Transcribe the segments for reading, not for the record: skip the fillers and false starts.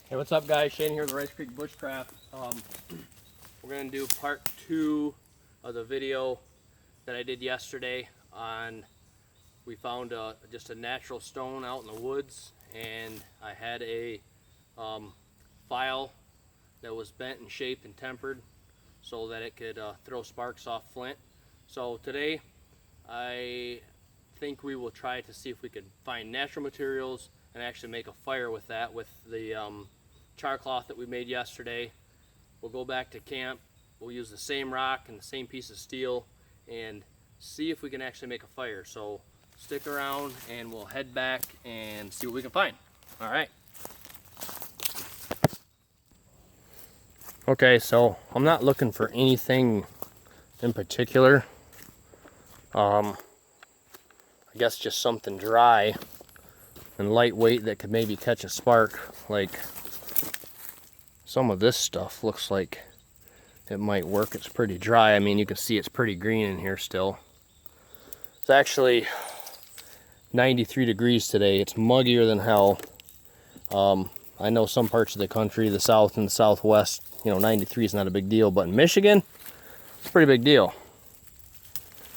Hey, what's up guys? Shane here with Rice Creek Bushcraft. We're going to do part 2 of the video that I did yesterday on, we found just a natural stone out in the woods, and I had a file that was bent and shaped and tempered so that it could throw sparks off flint. So today I think we will try to see if we could find natural materials and actually make a fire with that, with the char cloth that we made yesterday. We'll go back to camp, we'll use the same rock and the same piece of steel and see if we can actually make a fire. So stick around and we'll head back and see what we can find. All right. Okay, so I'm not looking for anything in particular. I guess just something dry and lightweight that could maybe catch a spark. Like some of this stuff looks like it might work. It's pretty dry. I mean, you can see it's pretty green in here still. It's actually 93 degrees today. It's muggier than hell. I know some parts of the country, the south and the southwest, 93 is not a big deal, but in Michigan, it's a pretty big deal.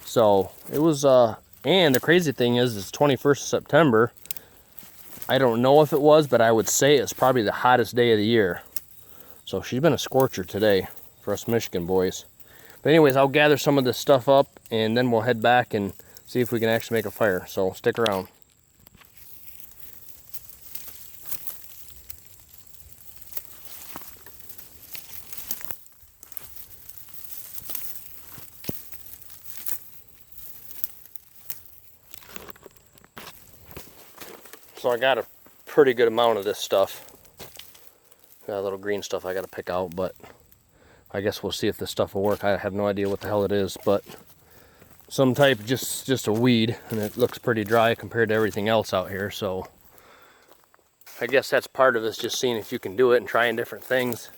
So it was, and the crazy thing is, it's 21st of September. I don't know if it was, but I would say it's probably the hottest day of the year. So she's been a scorcher today for us Michigan boys. But anyways, I'll gather some of this stuff up and then we'll head back and see if we can actually make a fire. So stick around. So I got a pretty good amount of this stuff. Got a little green stuff I got to pick out, but I guess we'll see if this stuff will work. I have no idea what the hell it is, but some type, just a weed, and it looks pretty dry compared to everything else out here. So I guess that's part of this, just seeing if you can do it and trying different things.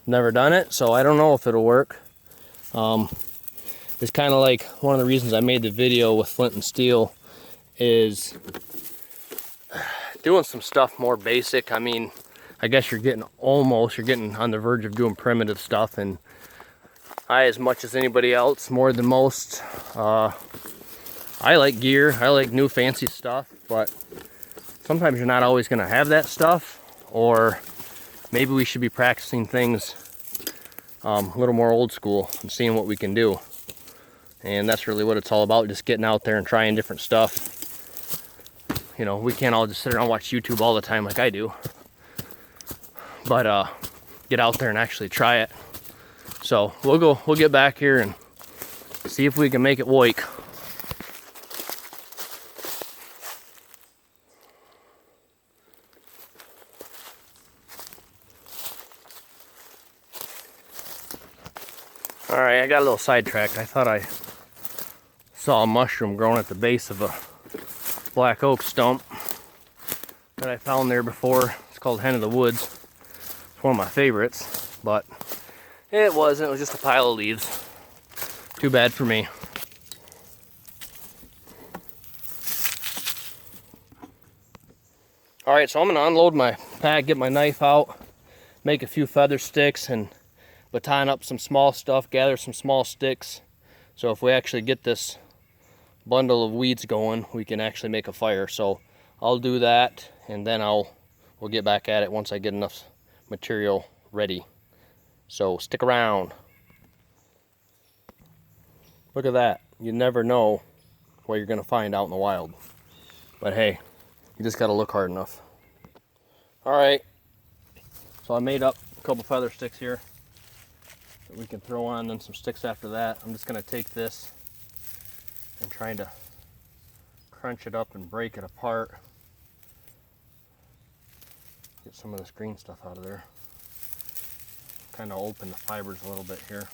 Never done it, so I don't know if it'll work. It's kind of like one of the reasons I made the video with flint and steel is doing some stuff more basic. I mean, I guess you're getting on the verge of doing primitive stuff, and I, as much as anybody else, more than most, I like gear, I like new fancy stuff, but sometimes you're not always going to have that stuff, or maybe we should be practicing things a little more old school and seeing what we can do. And that's really what it's all about, just getting out there and trying different stuff. We can't all just sit around and watch YouTube all the time like I do. But get out there and actually try it. So we'll get back here and see if we can make it work. All right, I got a little sidetracked. I thought I saw a mushroom growing at the base of a black oak stump that I found there before. It's called Hen of the Woods. It's one of my favorites, but it wasn't. It was just a pile of leaves. Too bad for me. All right, so I'm gonna unload my pack, get my knife out, make a few feather sticks, and baton up some small stuff, gather some small sticks. So if we actually get this bundle of weeds going, we can actually make a fire. So I'll do that, and then we'll get back at it once I get enough material ready. So stick around. Look at that. You never know what you're gonna find out in the wild. But hey, you just gotta look hard enough. All right, so I made up a couple feather sticks here that we can throw on, and some sticks after that. I'm just gonna take this and trying to crunch it up and break it apart. Get some of this green stuff out of there. Kind of open the fibers a little bit here.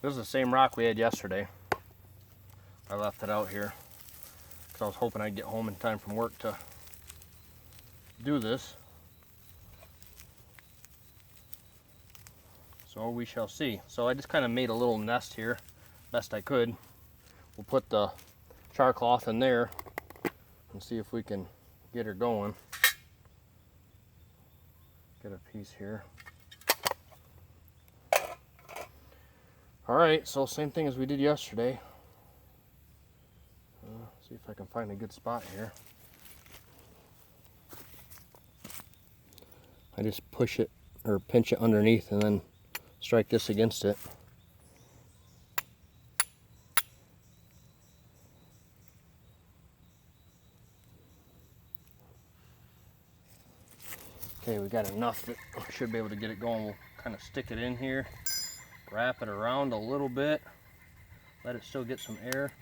This is the same rock we had yesterday. I left it out here because I was hoping I'd get home in time from work to do this. So we shall see. So I just kind of made a little nest here, best I could. We'll put the char cloth in there and see if we can get her going. Get a piece here. Alright, so same thing as we did yesterday. See if I can find a good spot here. I just push it or pinch it underneath and then strike this against it. Okay, we got enough that we should be able to get it going. We'll kind of stick it in here, wrap it around a little bit, let it still get some air.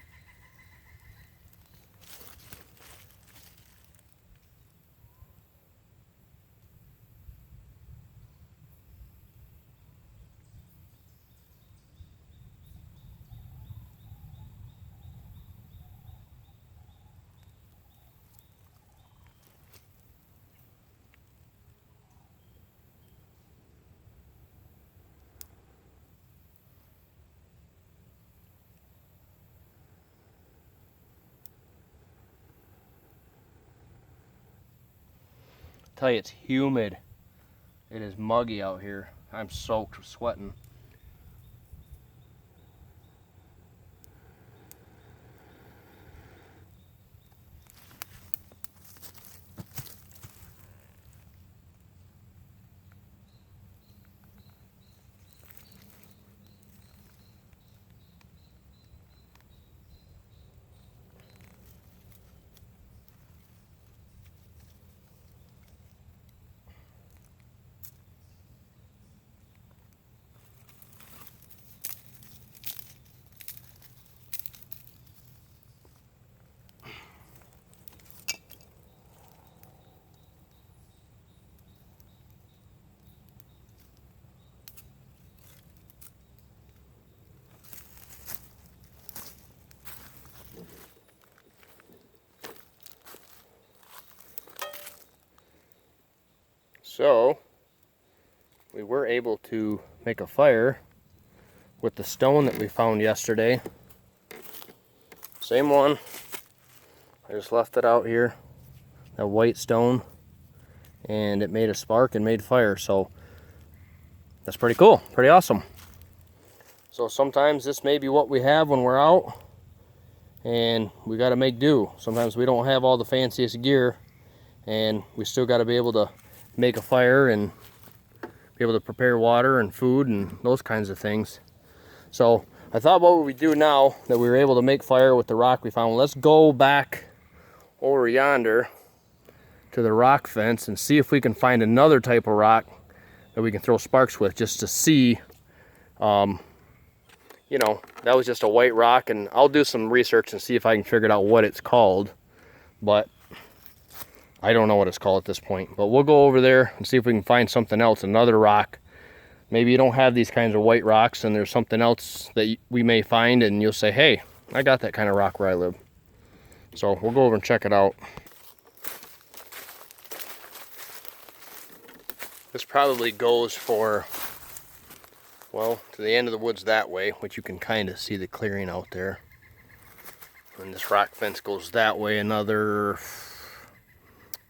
Tell you, it's humid. It is muggy out here. I'm soaked, sweating. So, we were able to make a fire with the stone that we found yesterday. Same one. I just left it out here, that white stone, and it made a spark and made fire. So, that's pretty cool, pretty awesome. So sometimes this may be what we have when we're out, and we got to make do. Sometimes we don't have all the fanciest gear, and we still got to be able to make a fire and be able to prepare water and food and those kinds of things. So I thought what we do now that we were able to make fire with the rock we found, let's go back over yonder to the rock fence and see if we can find another type of rock that we can throw sparks with, just to see. You know, that was just a white rock, and I'll do some research and see if I can figure out what it's called, but I don't know what it's called at this point. But we'll go over there and see if we can find something else, another rock. Maybe you don't have these kinds of white rocks and there's something else that we may find, and you'll say, hey, I got that kind of rock where I live. So we'll go over and check it out. This probably goes for, well, to the end of the woods that way, which you can kind of see the clearing out there. And this rock fence goes that way another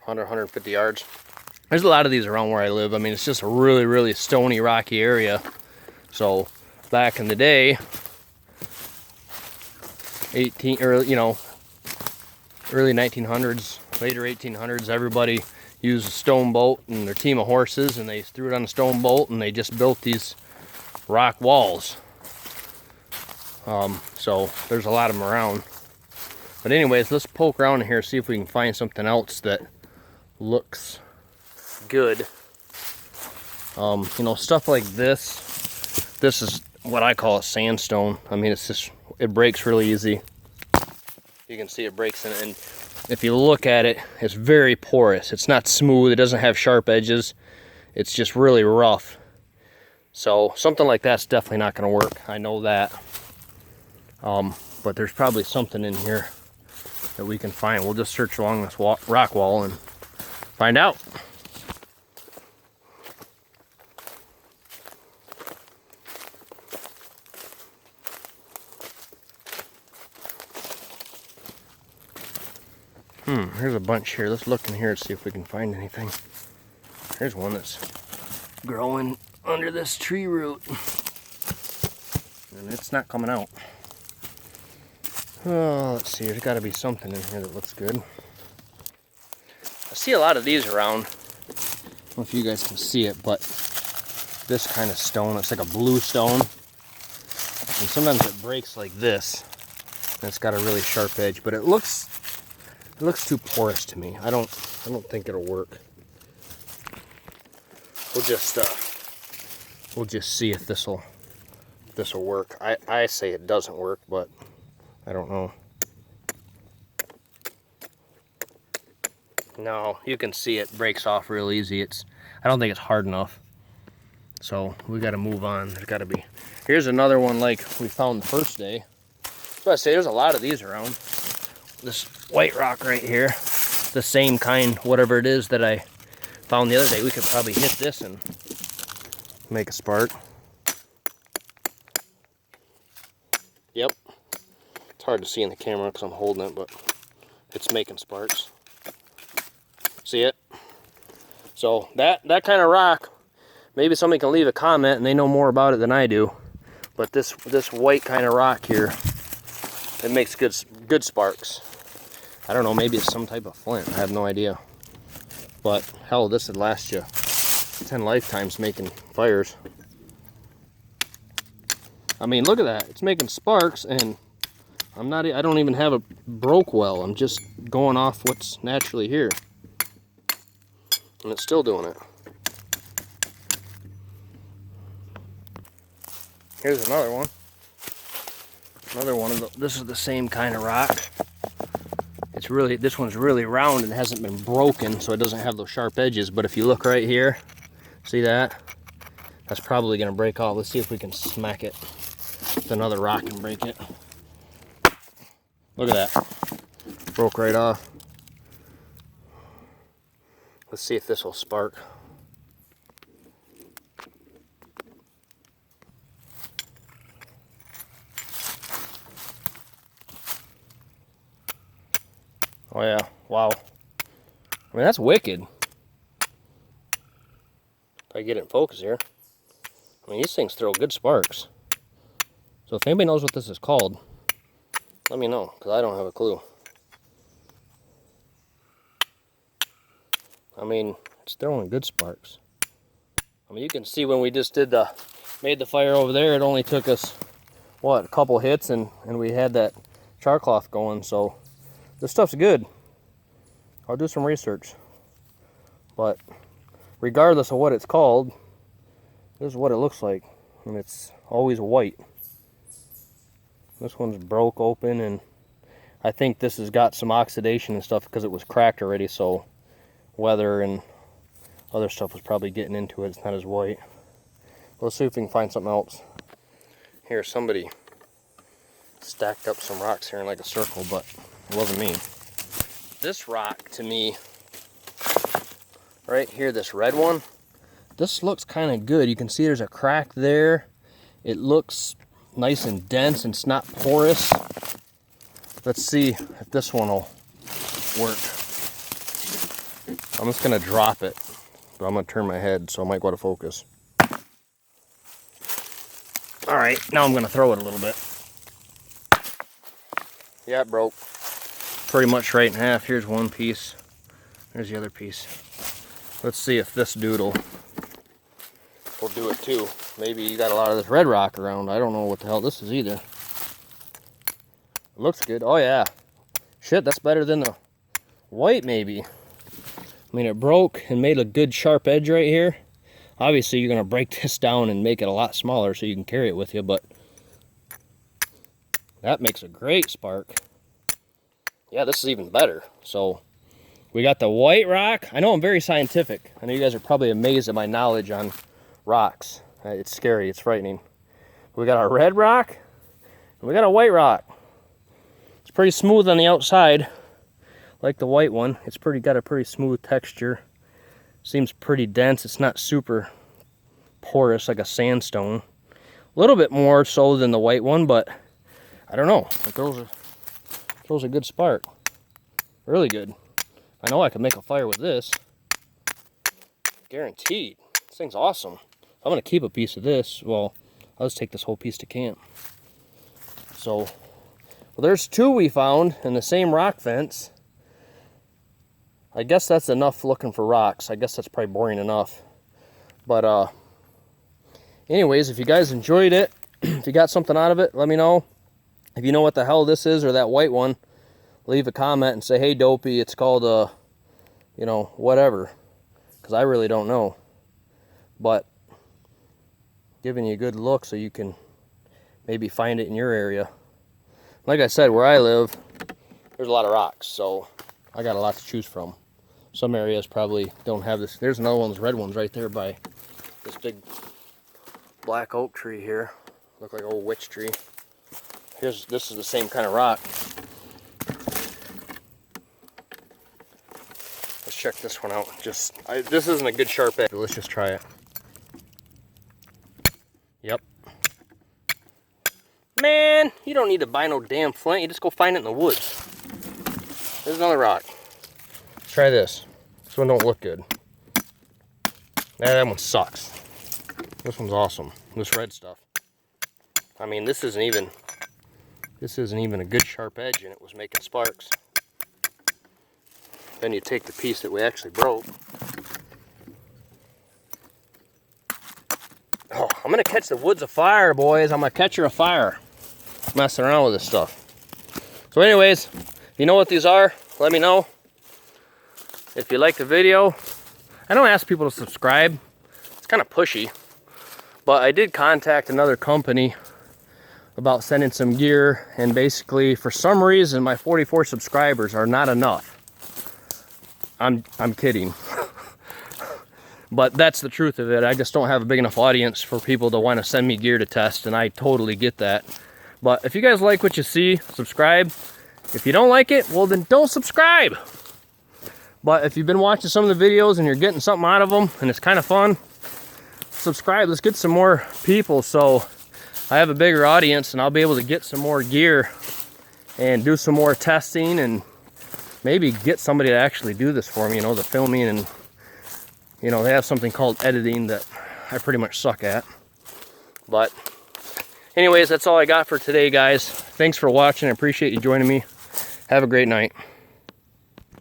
100, 150 yards. There's a lot of these around where I live. I mean, it's just a really, really stony, rocky area. So back in the day, early 1900s, later 1800s, everybody used a stone boat and their team of horses, and they threw it on a stone boat and they just built these rock walls. So there's a lot of them around. But anyways, let's poke around in here, see if we can find something else that looks good. You know, stuff like this. This is what I call a sandstone. I mean, it's just, it breaks really easy. You can see it breaks in it, and if you look at it, it's very porous. It's not smooth. It doesn't have sharp edges. It's just really rough. So something like that's definitely not going to work. I know that. But there's probably something in here that we can find. We'll just search along this rock wall and find out. Here's a bunch here. Let's look in here and see if we can find anything. Here's one that's growing under this tree root. And it's not coming out. Oh, let's see. There's got to be something in here that looks good. I see a lot of these around. I don't know if you guys can see it, but this kind of stone, it's like a blue stone. And sometimes it breaks like this. And it's got a really sharp edge, but it looks too porous to me. I don't think it'll work. We'll just see if this'll work. I say it doesn't work, but I don't know. No, you can see it breaks off real easy. I don't think it's hard enough. So we got to move on. There's got to be. Here's another one like we found the first day. So I say there's a lot of these around. This white rock right here, the same kind, whatever it is that I found the other day. We could probably hit this and make a spark. Yep. It's hard to see in the camera because I'm holding it, but it's making sparks. See it? So that kind of rock, maybe somebody can leave a comment and they know more about it than I do. But this white kind of rock here, it makes good sparks. I don't know, maybe it's some type of flint. I have no idea. But hell, this would last you 10 lifetimes making fires. I mean, look at that. It's making sparks, and I don't even have a broke well. I'm just going off what's naturally here. And it's still doing it. Here's another one. Another one of the, this is the same kind of rock. This one's really round and hasn't been broken, so it doesn't have those sharp edges. But if you look right here, see that? That's probably gonna break off. Let's see if we can smack it with another rock and break it. Look at that. Broke right off. Let's see if this will spark. Oh yeah, wow. I mean, that's wicked. If I get it in focus here. I mean, these things throw good sparks. So if anybody knows what this is called, let me know, because I don't have a clue. I mean, it's throwing good sparks. I mean, you can see when we just made the fire over there, it only took us, what, a couple hits, and we had that char cloth going, so this stuff's good. I'll do some research. But regardless of what it's called, this is what it looks like. And it's always white. This one's broke open, and I think this has got some oxidation and stuff because it was cracked already, so weather and other stuff was probably getting into it. It's not as white. Let's see if we can find something else. Here, somebody stacked up some rocks here in like a circle, but it wasn't me. This rock, to me, right here, this red one, this looks kind of good. You can see there's a crack there. It looks nice and dense, and it's not porous. Let's see if this one will work. I'm just gonna drop it, but I'm gonna turn my head, so I might go out of focus. All right, now I'm gonna throw it a little bit. Yeah, it broke. Pretty much right in half. Here's one piece. There's the other piece. Let's see if this doodle will do it too. Maybe you got a lot of this red rock around. I don't know what the hell this is either. It looks good. Oh yeah. Shit, that's better than the white maybe. I mean, it broke and made a good sharp edge right here. Obviously, you're gonna break this down and make it a lot smaller so you can carry it with you, but that makes a great spark. Yeah, this is even better. So we got the white rock. I know I'm very scientific. I know you guys are probably amazed at my knowledge on rocks. It's scary, it's frightening. We got our red rock, and we got a white rock. It's pretty smooth on the outside, like the white one. It's got a pretty smooth texture. Seems pretty dense. It's not super porous like a sandstone. A little bit more so than the white one, but I don't know. It throws a good spark. Really good. I know I could make a fire with this. Guaranteed. This thing's awesome. I'm gonna keep a piece of this. Well, I'll just take this whole piece to camp. So, well, there's 2 we found in the same rock fence. I guess that's enough looking for rocks. I guess that's probably boring enough. But anyways, if you guys enjoyed it, if you got something out of it, let me know. If you know what the hell this is or that white one, leave a comment and say, hey Dopey, it's called you know, whatever, because I really don't know. But giving you a good look so you can maybe find it in your area. Like I said, where I live, there's a lot of rocks, so I got a lot to choose from. Some areas probably don't have this. There's another one of those red ones right there by this big black oak tree here. Look like an old witch tree. This is the same kind of rock. Let's check this one out. This isn't a good sharp edge, but let's just try it. Yep. Man, you don't need to buy no damn flint. You just go find it in the woods. There's another rock. Let's try this. This one don't look good. That one sucks. This one's awesome. This red stuff. I mean, this isn't even a good sharp edge, and it was making sparks. Then you take the piece that we actually broke. Oh, I'm gonna catch the woods afire, boys. I'm gonna catch her afire. Messing around with this stuff. So anyways, if you know what these are, let me know. If you like the video, I don't ask people to subscribe. It's kind of pushy. But I did contact another company about sending some gear, and basically for some reason my 44 subscribers are not enough. I'm kidding. But that's the truth of it. I just don't have a big enough audience for people to want to send me gear to test, and I totally get that. But if you guys like what you see, subscribe. If you don't like it, well then don't subscribe. But if you've been watching some of the videos and you're getting something out of them and it's kind of fun, subscribe. Let's get some more people so I have a bigger audience and I'll be able to get some more gear and do some more testing and maybe get somebody to actually do this for me, you know, the filming, and you know, they have something called editing that I pretty much suck at. But anyways, that's all I got for today, guys. Thanks for watching. I appreciate you joining me. Have a great night.